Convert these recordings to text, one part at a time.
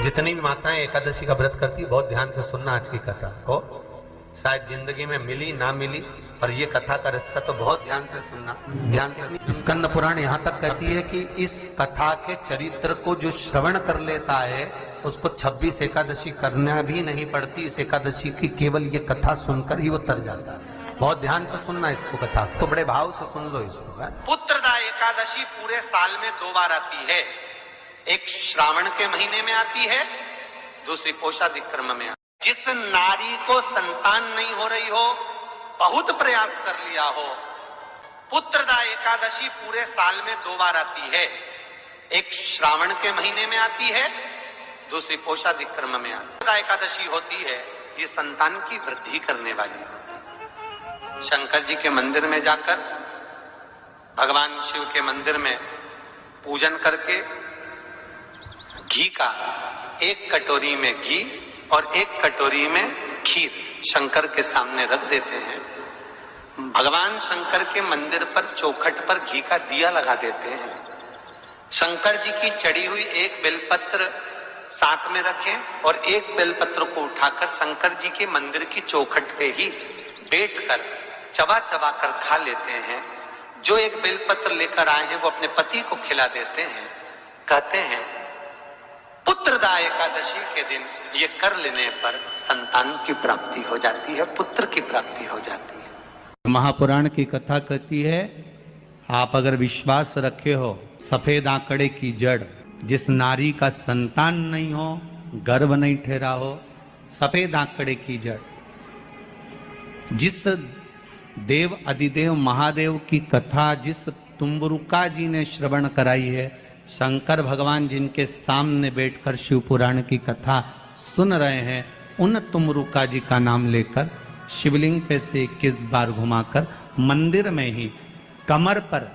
जितनी भी माताएं एकादशी का व्रत करती है बहुत ध्यान से सुनना आज की कथा को। शायद जिंदगी में मिली ना मिली, पर ये कथा का रिश्ता तो बहुत ध्यान से सुनना, ध्यान से। स्कंद पुराण यहाँ तक कहती है कि इस कथा के चरित्र को जो श्रवण कर लेता है उसको 26 एकादशी करना भी नहीं पड़ती। इस एकादशी की केवल ये कथा सुनकर ही वो तर जाता है। बहुत ध्यान से सुनना इसको, कथा तो बड़े भाव से सुन लो इसको। पुत्रदा एकादशी पूरे साल में 2 बार आती है। एक श्रावण के महीने में आती है, दूसरी पोषादिक क्रम में। जिस नारी को संतान नहीं हो रही हो, बहुत प्रयास कर लिया हो, पुत्रदा एकादशी पूरे साल में 2 बार आती है। एक श्रावण के महीने में आती है, दूसरी पोषादिक क्रम में आती है। पुत्रदा एकादशी होती है, ये संतान की वृद्धि करने वाली होती है। शंकर जी के मंदिर में जाकर, भगवान शिव के मंदिर में पूजन करके घी का 1 कटोरी में घी और 1 कटोरी में खीर शंकर के सामने रख देते हैं। भगवान शंकर के मंदिर पर चौखट पर घी का दिया लगा देते हैं। शंकर जी की चढ़ी हुई 1 बेलपत्र साथ में रखें और 1 बेलपत्र को उठाकर शंकर जी के मंदिर की चौखट पे ही बैठकर चबा चबा कर खा लेते हैं। जो 1 बेलपत्र लेकर आए हैं वो अपने पति को खिला देते हैं। कहते हैं पुत्रदा एकादशी के दिन ये कर लेने पर संतान की प्राप्ति हो जाती है, पुत्र की प्राप्ति हो जाती है। महापुराण की कथा कहती है, आप अगर विश्वास रखे हो, सफेद आंकड़े की जड़, जिस नारी का संतान नहीं हो, गर्भ नहीं ठहरा हो, सफेद आंकड़े की जड़, जिस देव अधिदेव महादेव की कथा जिस तुम्बरुका जी ने श्रवण कराई है, शंकर भगवान जिनके सामने बैठकर शिव पुराण की कथा सुन रहे हैं, उन तुमरुका जी का नाम लेकर शिवलिंग पे से 21 बार घुमाकर मंदिर में ही कमर पर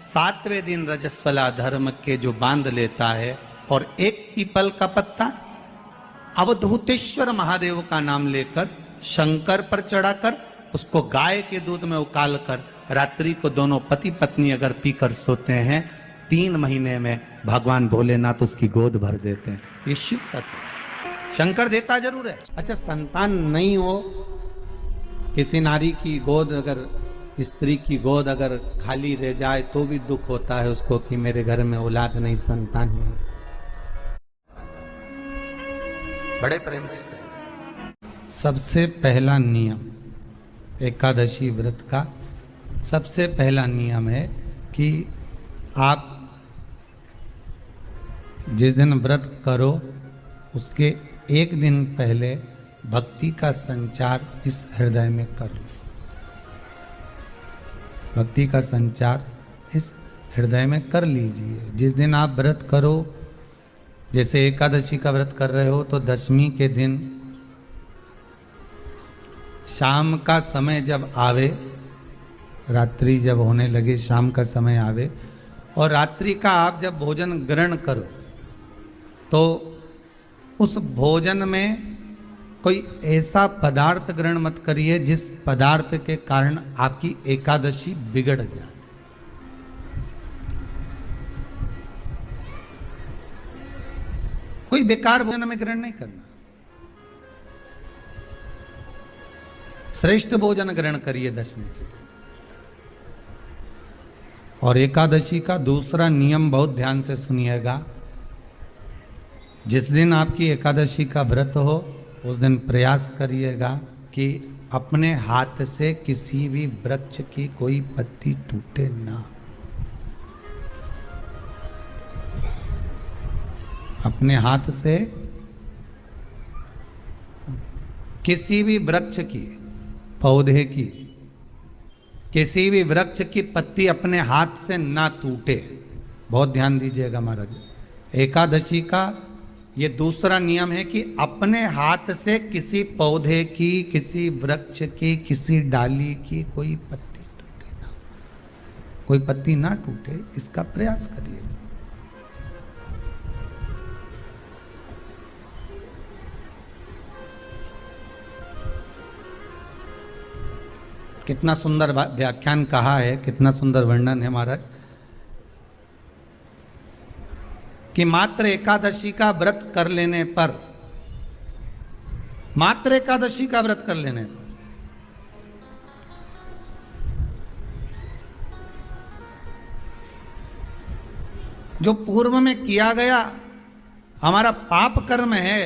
7वें दिन रजस्वला धर्म के जो बांध लेता है और 1 पीपल का पत्ता अवधूतेश्वर महादेव का नाम लेकर शंकर पर चढ़ाकर उसको गाय के दूध में उकाल कर रात्रि को दोनों पति पत्नी अगर पीकर सोते हैं, 3 महीने में भगवान भोलेनाथ उसकी गोद भर देते हैं। ये शिव तत्व। शंकर देता जरूर है। अच्छा, संतान नहीं हो, किसी नारी की गोद, अगर स्त्री की गोद अगर खाली रह जाए तो भी दुख होता है उसको कि मेरे घर में औलाद नहीं, संतान नहीं। बड़े प्रेम से सबसे पहला नियम एकादशी व्रत का, सबसे पहला नियम है कि आप जिस दिन व्रत करो उसके 1 दिन पहले भक्ति का संचार इस हृदय में करो। भक्ति का संचार इस हृदय में कर लीजिए। जिस दिन आप व्रत करो, जैसे एकादशी का व्रत कर रहे हो तो 10वीं के दिन शाम का समय जब आवे, रात्रि जब होने लगे, शाम का समय आवे और रात्रि का आप जब भोजन ग्रहण करो तो उस भोजन में कोई ऐसा पदार्थ ग्रहण मत करिए जिस पदार्थ के कारण आपकी एकादशी बिगड़ जाए। कोई बेकार भोजन में ग्रहण नहीं करना, श्रेष्ठ भोजन ग्रहण करिए 10वें के। और एकादशी का दूसरा नियम बहुत ध्यान से सुनिएगा। जिस दिन आपकी एकादशी का व्रत हो उस दिन प्रयास करिएगा कि अपने हाथ से किसी भी वृक्ष की कोई पत्ती टूटे ना। अपने हाथ से किसी भी वृक्ष की, पौधे की, किसी भी वृक्ष की पत्ती अपने हाथ से ना टूटे। बहुत ध्यान दीजिएगा महाराज। एकादशी का ये दूसरा नियम है कि अपने हाथ से किसी पौधे की, किसी वृक्ष की, किसी डाली की कोई पत्ती टूटे ना, कोई पत्ती ना टूटे, इसका प्रयास करिए। कितना सुंदर व्याख्यान कहा है, कितना सुंदर वर्णन है महाराज कि मात्र एकादशी का व्रत कर लेने पर, मात्र एकादशी का व्रत कर लेने पर जो पूर्व में किया गया हमारा पाप कर्म है,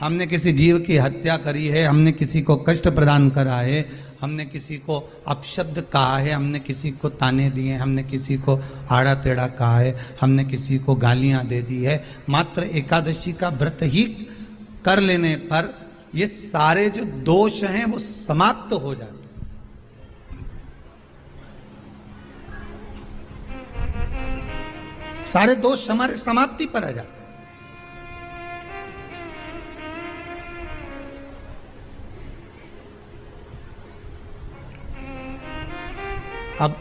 हमने किसी जीव की हत्या करी है, हमने किसी को कष्ट प्रदान करा है, हमने किसी को अपशब्द कहा है, हमने किसी को ताने दिए, हमने किसी को आड़ा टेढ़ा कहा है, हमने किसी को गालियां दे दी है, मात्र एकादशी का व्रत ही कर लेने पर ये सारे जो दोष हैं वो समाप्त हो जाते हैं। सारे दोष हमारे समाप्ति पर आ जाते हैं। अब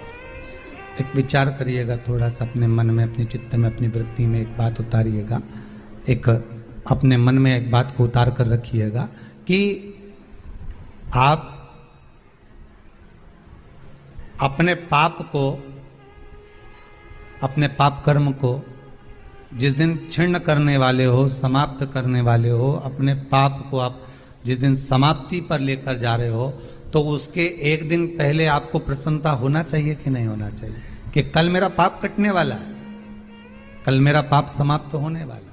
एक विचार करिएगा थोड़ा सा अपने मन में, अपने चित्त में, अपनी वृत्ति में एक बात उतारिएगा, एक अपने मन में एक बात को उतार कर रखिएगा कि आप अपने पाप को, अपने पाप कर्म को जिस दिन क्षीण करने वाले हो, समाप्त करने वाले हो, अपने पाप को आप जिस दिन समाप्ति पर लेकर जा रहे हो, तो उसके एक दिन पहले आपको प्रसन्नता होना चाहिए कि नहीं होना चाहिए कि कल मेरा पाप कटने वाला है, कल मेरा पाप समाप्त होने वाला है,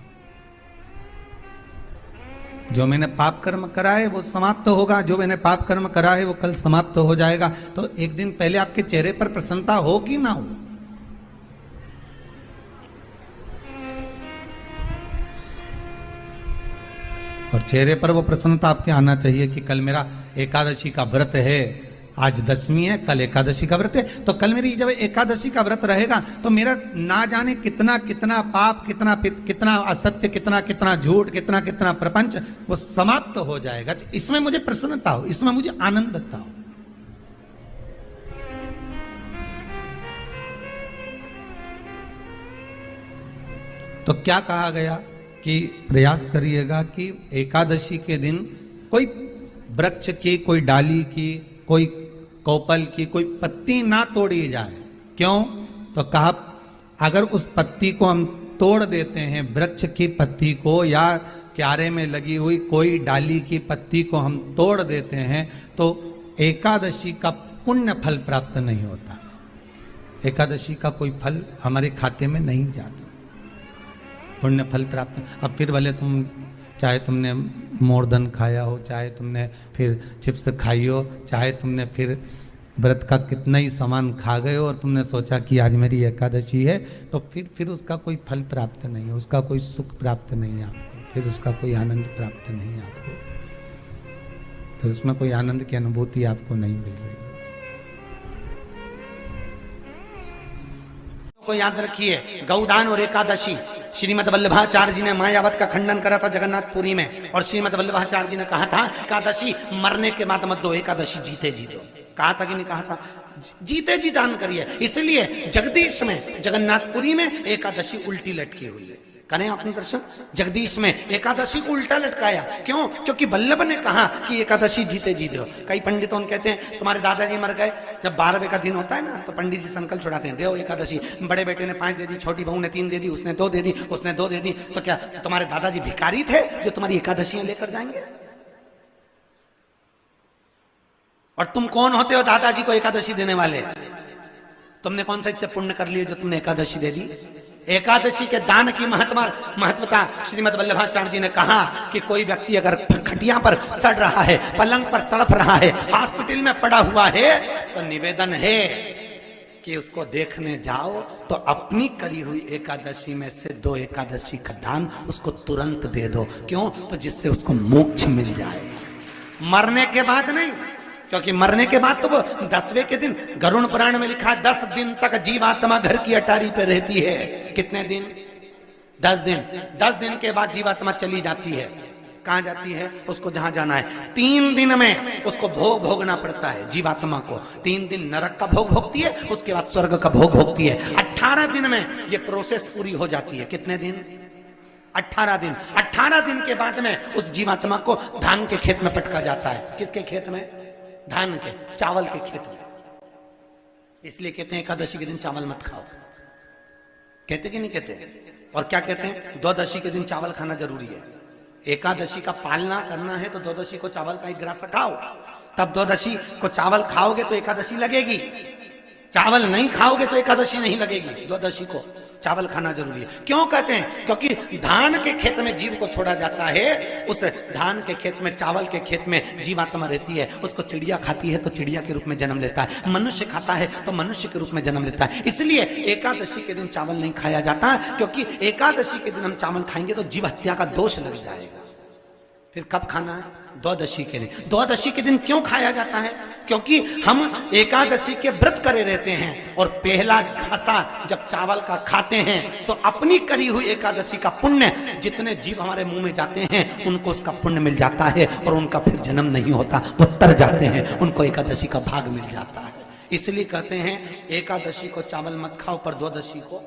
जो मैंने पाप कर्म करा है वो समाप्त होगा, जो मैंने पाप कर्म करा है वो कल समाप्त हो जाएगा। तो एक दिन पहले आपके चेहरे पर प्रसन्नता हो कि ना हो? और चेहरे पर वो प्रसन्नता आपके आना चाहिए कि कल मेरा एकादशी का व्रत है, आज दशमी है, कल एकादशी का व्रत है, तो कल मेरी जब एकादशी का व्रत रहेगा तो मेरा ना जाने कितना कितना पाप, कितना कितना असत्य, कितना कितना झूठ, कितना कितना प्रपंच वो समाप्त हो जाएगा। इसमें मुझे प्रसन्नता हो, इसमें मुझे आनंदता हो। तो क्या कहा गया कि प्रयास करिएगा कि एकादशी के दिन कोई वृक्ष की, कोई डाली की, कोई कोपल की कोई पत्ती ना तोड़ी जाए। क्यों? तो कहा अगर उस पत्ती को हम तोड़ देते हैं, वृक्ष की पत्ती को या क्यारे में लगी हुई कोई डाली की पत्ती को हम तोड़ देते हैं तो एकादशी का पुण्य फल प्राप्त नहीं होता, एकादशी का कोई फल हमारे खाते में नहीं जाता, पुण्य फल प्राप्त। अब फिर भले तुम चाहे तुमने मोरधन खाया हो, चाहे तुमने फिर चिप्स खाई हो, चाहे तुमने फिर व्रत का कितना ही सामान खा गए हो और तुमने सोचा कि आज मेरी एकादशी है, तो फिर उसका कोई फल प्राप्त नहीं है, उसका कोई सुख प्राप्त नहीं है आपको, फिर उसका कोई आनंद प्राप्त नहीं है आपको, फिर उसमें कोई आनंद की अनुभूति आपको नहीं मिल रही। को याद रखिए, गौदान और एकादशी, श्रीमद वल्लभाचार्य जी ने मायावत का खंडन करा था जगन्नाथपुरी में, और श्रीमद वल्लभाचार्य जी ने कहा था एकादशी मरने के बाद मत दो, एकादशी जीते जी दो। कहा था कि नहीं कहा था? जीते जी दान करिए। इसलिए जगदीश में, जगन्नाथपुरी में एकादशी उल्टी लटकी हुई है। करें अपने दर्शन, जगदीश में एकादशी को उल्टा लटकाया। क्यों? क्योंकि वल्लभ ने कहा कि एकादशी जीते जी दो। कई पंडितों कहते हैं तुम्हारे दादाजी मर गए, जब 12वें का दिन होता है ना तो पंडित जी संकल्प छुड़ाते हैं, देव एकादशी, बड़े बेटे ने 5 दे दी, छोटी बहू ने 3 दे दी, उसने 2 दे दी, उसने 2 दे दी, तो क्या तुम्हारे दादाजी भिखारी थे जो तुम्हारी एकादशियां लेकर जाएंगे? और तुम कौन होते हो दादाजी को एकादशी देने वाले? तुमने कौन सा इतने पुण्य कर लिए जो तुमने एकादशी दे दी? एकादशी के दान की महत्वता श्रीमद वल्लभाचार्य जी ने कहा कि कोई व्यक्ति अगर खटिया पर सड़ रहा है, पलंग पर तड़प रहा है, हॉस्पिटल में पड़ा हुआ है, तो निवेदन है कि उसको देखने जाओ तो अपनी करी हुई एकादशी में से 2 एकादशी का दान उसको तुरंत दे दो। क्यों? तो जिससे उसको मोक्ष मिल जाए, मरने के बाद नहीं। क्योंकि मरने के बाद तो वो 10वें के दिन, गरुड़ पुराण में लिखा है 10 दिन तक जीवात्मा घर की अटारी पे रहती है। कितने दिन? 10 दिन। 10 दिन के बाद जीवात्मा चली जाती है। कहां जाती है? उसको जहां जाना है। 3 दिन में उसको भोग भोगना पड़ता है जीवात्मा को। 3 दिन नरक का भोग भोगती है, उसके बाद स्वर्ग का भोग भोगती है। 18 दिन में ये प्रोसेस पूरी हो जाती है। कितने दिन? 18 दिन। 18 दिन के बाद में उस जीवात्मा को धान के खेत में पटका जाता है। किसके खेत में? धान के, चावल के खेत में। इसलिए कहते हैं एकादशी के दिन चावल मत खाओ। कहते कि नहीं कहते? और क्या कहते हैं, द्वादशी के दिन चावल खाना जरूरी है। एकादशी का पालना करना है तो द्वादशी को चावल का एक गिलास खाओ, तब द्वादशी को चावल खाओगे तो एकादशी लगेगी। चावल नहीं खाओगे तो एकादशी नहीं लगेगी। द्वादशी को चावल खाना जरूरी है। क्यों कहते हैं? क्योंकि धान के खेत में जीव को छोड़ा जाता है, उस धान के खेत में, चावल के खेत में जीवात्मा रहती है। उसको चिड़िया खाती है तो चिड़िया के रूप में जन्म लेता है, मनुष्य खाता है तो मनुष्य के रूप में जन्म लेता है। इसलिए एकादशी के दिन चावल नहीं खाया जाता, क्योंकि एकादशी के दिन हम चावल खाएंगे तो जीव हत्या का दोष लग जाएगा। फिर कब खाना है? द्वादशी के दिन। द्वादशी के दिन क्यों खाया जाता है? क्योंकि हम एकादशी के व्रत करे रहते हैं और पहला घासा जब चावल का खाते हैं तो अपनी करी हुई एकादशी का पुण्य, जितने जीव हमारे मुंह में जाते हैं उनको उसका पुण्य मिल जाता है और उनका फिर जन्म नहीं होता, वो तर जाते हैं, उनको एकादशी का भाग मिल जाता है। इसलिए कहते हैं एकादशी को चावल मत खाओ, पर द्वादशी को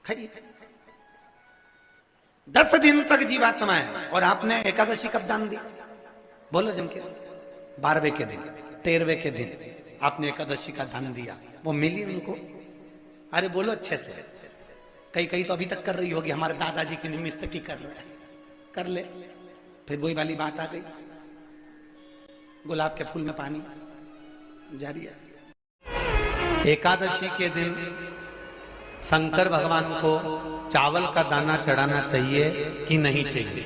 खाइए। 10 दिन तक जीवात्मा है और आपने एकादशी कब दान दी? बोलो जम के। 12वें के दिन, 13वें के दिन आपने एकादशी का दान दिया, वो मिली उनको? अरे बोलो अच्छे से। कई तो अभी तक कर रही होगी, हमारे दादाजी के निमित्त की कर रहे हैं, कर ले। फिर वही वाली बात आ गई, गुलाब के फूल में पानी जारी है। एकादशी के दिन शंकर भगवान को चावल का दाना चढ़ाना चाहिए कि नहीं चाहिए?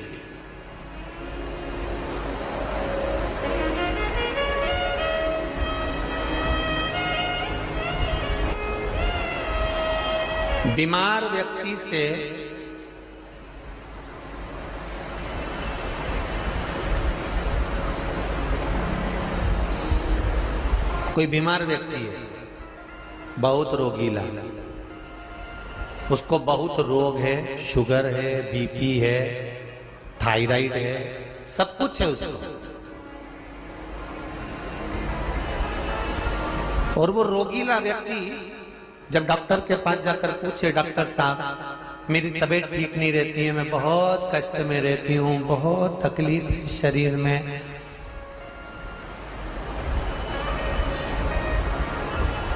बीमार व्यक्ति से कोई बीमार व्यक्ति है, बहुत रोगीला, उसको बहुत रोग है, शुगर है, बीपी है, थायराइड है, सब कुछ है उसको, और वो रोगीला व्यक्ति जब डॉक्टर के पास जाकर पूछे, डॉक्टर साहब मेरी तबीयत ठीक नहीं रहती है, मैं बहुत कष्ट में रहती हूँ, बहुत तकलीफ है शरीर में,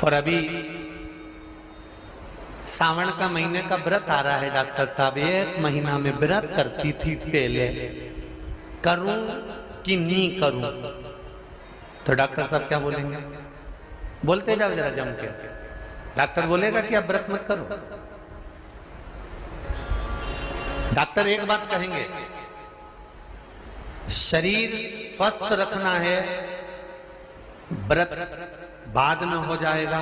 और अभी सावन का महीने का व्रत आ रहा है डॉक्टर साहब, 1 महीना में व्रत करती थी पहले, करूं कि नहीं करूं? तो डॉक्टर साहब क्या बोलेंगे? बोलते जाओ जरा जम के। डॉक्टर बोलेगा कि आप व्रत मत करो। डॉक्टर एक बात कहेंगे, शरीर स्वस्थ रखना है, व्रत बाद में हो जाएगा,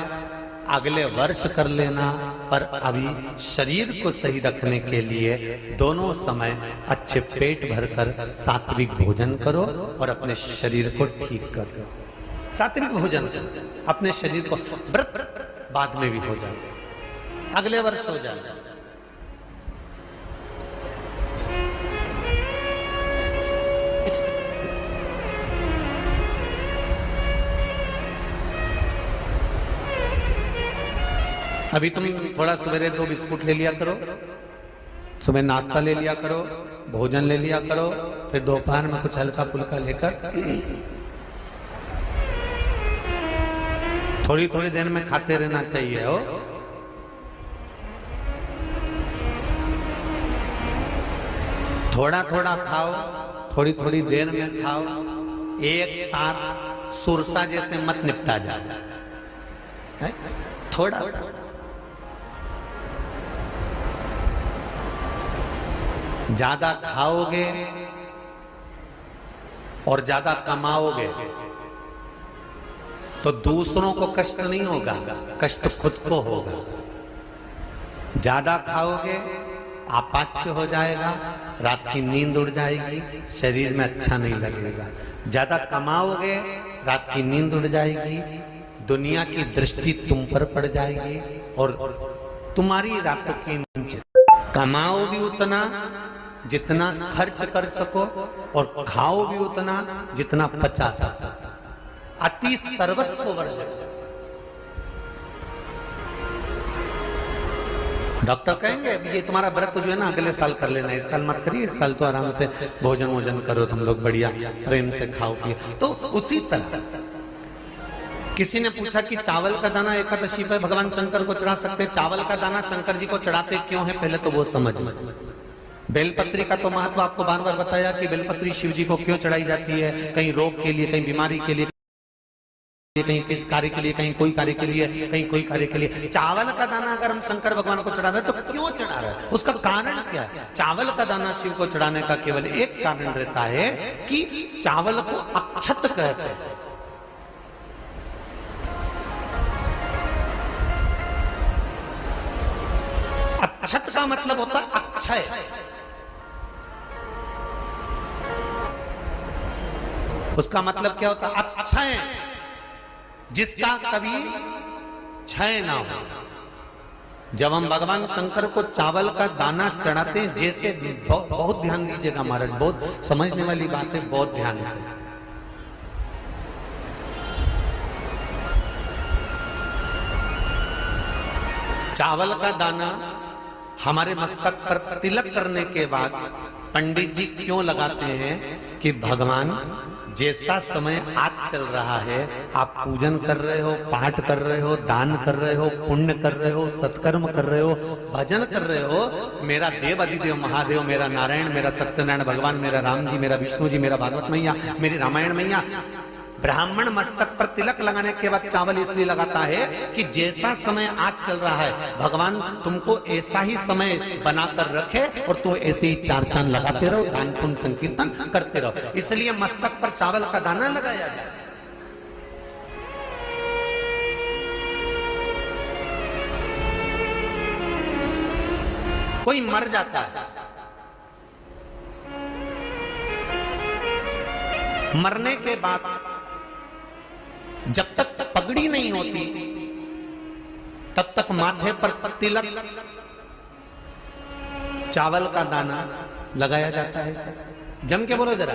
अगले वर्ष कर लेना, पर अभी शरीर को सही रखने के लिए दोनों समय अच्छे पेट भरकर सात्विक भोजन करो और अपने शरीर को ठीक करो। सात्विक भोजन, अपने शरीर को, व्रत बाद में भी हो जाए, अगले वर्ष हो जाए। अभी तुम थोड़ा सवेरे 2 बिस्कुट ले लिया करो, सुबह नाश्ता ले लिया करो, भोजन ले लिया करो, फिर दोपहर में कुछ हल्का फुल्का लेकर थोड़ी थोड़ी देर में खाते रहना चाहिए हो। थोड़ा थोड़ा खाओ, थोड़ी थोड़ी देर में खाओ, एक साथ सुरसा जैसे मत निपटा जाए, थोड़ा ज्यादा खाओगे और ज्यादा कमाओगे तो दूसरों को कष्ट नहीं होगा, कष्ट खुद को होगा। ज्यादा खाओगे अपाच्य हो जाएगा, रात की नींद उड़ जाएगी, शरीर में अच्छा नहीं लगेगा। ज्यादा कमाओगे, रात की नींद उड़ जाएगी, दुनिया की दृष्टि तुम पर पड़ जाएगी और तुम्हारी रातों की नींद। कमाओ भी उतना जितना खर्च कर सको और खाओ भी उतना जितना पचा सको। अति सर्वस्व वर्जन। डॉक्टर कहेंगे ये तुम्हारा व्रत जो है ना अगले साल कर लेना, इस साल मत करिए, इस साल तो आराम से भोजन वोजन करो तुम लोग, बढ़िया प्रेम से खाओ पिए। तो उसी तरह किसी ने पूछा कि चावल का दाना एकादशी पर भगवान शंकर को चढ़ा सकते हैं, चावल का दाना शंकर जी को चढ़ाते क्यों है, पहले तो वो समझ। बेलपत्री का तो महत्व आपको बार बार बताया कि बेलपत्री शिव जी को क्यों चढ़ाई जाती है, कहीं रोग के लिए, कहीं बीमारी के लिए, कहीं किस कार्य के लिए, कहीं कोई कार्य के लिए, कहीं कोई कार्य के लिए। चावल का दाना अगर हम शंकर भगवान को चढ़ा रहे हैं तो क्यों चढ़ा रहे हैं, उसका कारण क्या है? चावल का दाना शिव को चढ़ाने का केवल एक कारण रहता है कि चावल को अक्षत कहते हैं। अक्षत का मतलब होता है अक्षय। उसका मतलब क्या होता है? अक्षय, जिसका कभी क्षय ना हो। जब हम भगवान शंकर को चावल का दाना चढ़ाते हैं, जैसे बहुत ध्यान दीजिएगा महाराज, बहुत समझने वाली बात है, बहुत ध्यान से। चावल का दाना हमारे मस्तक पर तिलक करने के बाद पंडित जी क्यों लगाते हैं कि भगवान जैसा समय आज चल रहा है, आप पूजन कर रहे हो, पाठ कर रहे हो, दान कर रहे हो, पुण्य कर रहे हो, सत्कर्म कर रहे हो, भजन कर रहे हो, मेरा देव अधिदेव महादेव, मेरा नारायण, मेरा सत्यनारायण भगवान, मेरा राम जी, मेरा विष्णु जी, मेरा भागवत मैया, मेरी रामायण मैया, ब्राह्मण मस्तक पर तिलक लगाने के बाद चावल इसलिए लगाता है कि जैसा समय आज चल रहा है, भगवान तुमको ऐसा ही समय बनाकर रखे और तुम ऐसे ही चार चांद लगाते रहो, दान पुण्य संकीर्तन करते रहो, इसलिए मस्तक पर चावल का दाना लगाया जाए। कोई मर जाता है, मरने के बाद जब तक पगड़ी नहीं होती तब तक माथे पर तिलक, चावल का दाना लगाया जाता है। जम के बोलो जरा,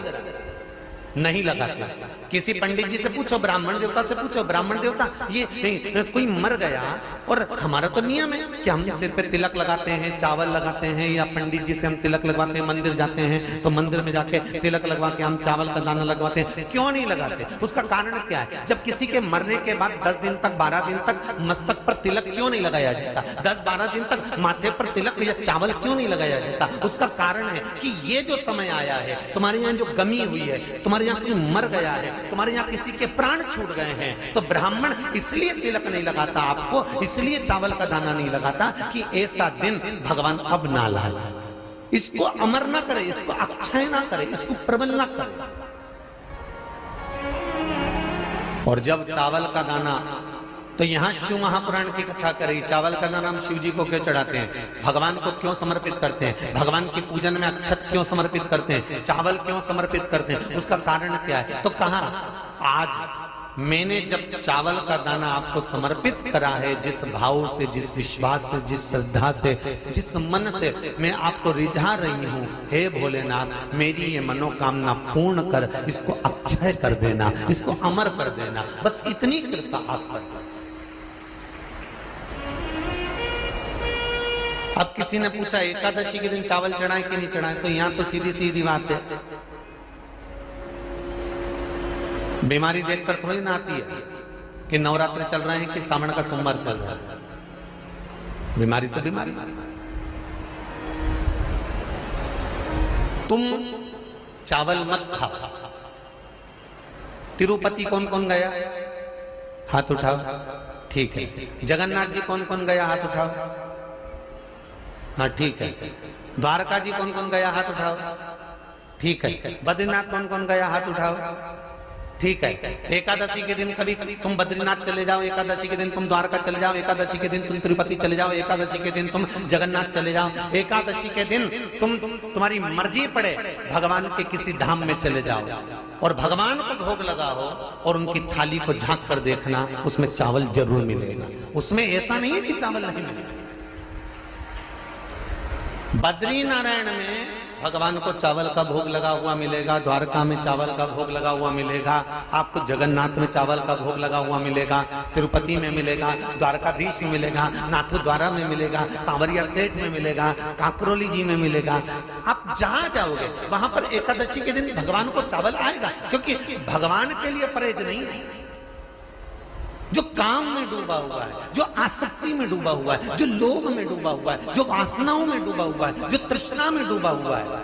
नहीं लगाते। किसी पंडित जी से पूछो, ब्राह्मण देवता से पूछो, ब्राह्मण देवता ये कोई मर गया और हमारा तो नियम है कि हम सिर पे तिलक लगाते हैं, चावल लगाते हैं, या पंडित जी से हम तिलक लगवाते हैं, मंदिर जाते हैं तो मंदिर में जाके तिलक लगवा के हम चावल का दाना लगवाते हैं, क्यों नहीं लगाते? उसका कारण क्या है? जब किसी के मरने के बाद 10 दिन तक, 12 दिन तक मस्तक पर तिलक क्यों नहीं लगाया जाता? 10-12 दिन तक माथे पर तिलक या चावल क्यों नहीं लगाया जाता? उसका कारण है कि ये जो समय आया है, तुम्हारे यहाँ जो गमी हुई है, तुम्हारे यहाँ कोई मर गया है, तुम्हारे यहाँ किसी के प्राण छूट गए हैं, तो ब्राह्मण इसलिए तिलक नहीं लगाता आपको, इसलिए चावल का दाना नहीं लगाता कि ऐसा दिन भगवान अब ना लाए, इसको अमर ना करे, इसको अक्षय ना करे, इसको प्रबल ना करे। और जब चावल का दाना, तो यहां शिव महापुराण की कथा करी, चावल का दाना हम शिव जी को क्यों चढ़ाते हैं, भगवान को क्यों समर्पित करते हैं, भगवान की पूजन में अक्षत क्यों समर्पित करते हैं, चावल क्यों समर्पित करते हैं, उसका कारण क्या है? तो कहा आज मैंने जब चावल का दाना आपको समर्पित करा है, जिस भाव से, जिस विश्वास से, जिस श्रद्धा से, जिस मन से मैं आपको रिझा रही हूं, हे भोलेनाथ मेरी ये मनोकामना पूर्ण कर, इसको अक्षय कर देना, इसको अमर कर देना, बस इतनी कृपा आप कर। अब किसी ने पूछा एकादशी के दिन चावल चढ़ाए कि नहीं चढ़ाए, तो यहां तो सीधी सीधी बात है, बीमारी देखकर थोड़ी ना आती है कि नवरात्र चल रहे हैं कि सावन का सोमवार चल रहा है, बीमारी तो बीमारी। तुम चावल मत खाओ। तिरुपति कौन कौन गया? हाथ उठाओ। ठीक है। जगन्नाथ जी कौन कौन गया? हाथ उठाओ। हाँ ठीक है। द्वारका जी कौन कौन गया? हाथ उठाओ। ठीक है। बद्रीनाथ कौन कौन गया? हाथ उठाओ। ठीक है। एकादशी के दिन कभी तुम बद्रीनाथ चले जाओ, एकादशी के दिन तुम द्वारका चले जाओ, एकादशी के दिन तुम तिरुपति चले जाओ, एकादशी के दिन तुम जगन्नाथ चले जाओ, एकादशी के दिन तुम्हारी मर्जी पड़े भगवान के किसी धाम में चले जाओ और भगवान को भोग लगाओ और उनकी थाली को झांक कर देखना, उसमें चावल जरूर मिलेगा। उसमें ऐसा नहीं है कि चावल नहीं मिलेगा। बद्री नारायण में भगवान को चावल का भोग लगा हुआ मिलेगा, द्वारका में चावल का भोग लगा हुआ मिलेगा, आपको जगन्नाथ में चावल का भोग लगा हुआ मिलेगा, तिरुपति में मिलेगा, द्वारकाधीश में मिलेगा, नाथद्वारा में मिलेगा, सांवरिया सेठ में मिलेगा, काकरोली जी में मिलेगा। आप जहां जाओगे वहां पर एकादशी के दिन भगवान को चावल आएगा, क्योंकि भगवान के लिए परहेज नहीं है। जो काम में डूबा हुआ है, जो आसक्ति में डूबा हुआ है, जो लोभ में डूबा हुआ है, जो वासनाओं में डूबा हुआ है, जो तृष्णा में डूबा हुआ है,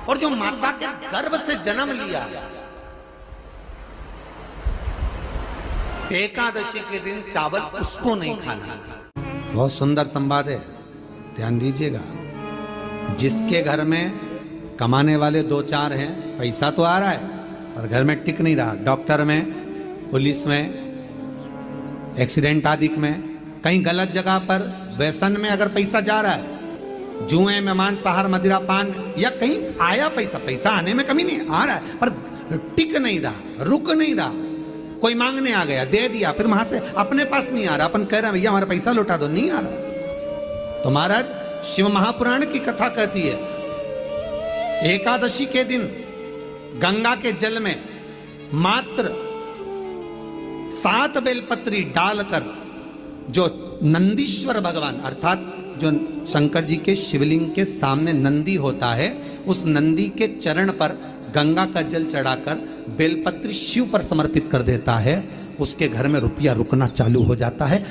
और जो माता के गर्भ से जन्म लिया, एकादशी के दिन चावल उसको नहीं खाना। बहुत सुंदर संवाद है, ध्यान दीजिएगा। जिसके घर में कमाने वाले 2-4 हैं, पैसा तो आ रहा है पर घर में टिक नहीं रहा, डॉक्टर में, पुलिस में, एक्सीडेंट आदि में, कहीं गलत जगह पर व्यसन में अगर पैसा जा रहा है, जुए में, मांसाहार, मदिरा पान, या कहीं आया पैसा आने में कमी नहीं, आ रहा है पर टिक नहीं रहा, रुक नहीं रहा, कोई मांगने आ गया, दे दिया, फिर वहां से अपने पास नहीं आ रहा, अपन कह रहे हैं भैया हमारा पैसा लौटा दो, नहीं आ रहा। तो महाराज शिव महापुराण की कथा कहती है, एकादशी के दिन गंगा के जल में मात्र 7 बेलपत्री डालकर जो नंदीश्वर भगवान अर्थात जो शंकर जी के शिवलिंग के सामने नंदी होता है, उस नंदी के चरण पर गंगा का जल चढ़ाकर बेलपत्री शिव पर समर्पित कर देता है, उसके घर में रुपया रुकना चालू हो जाता है।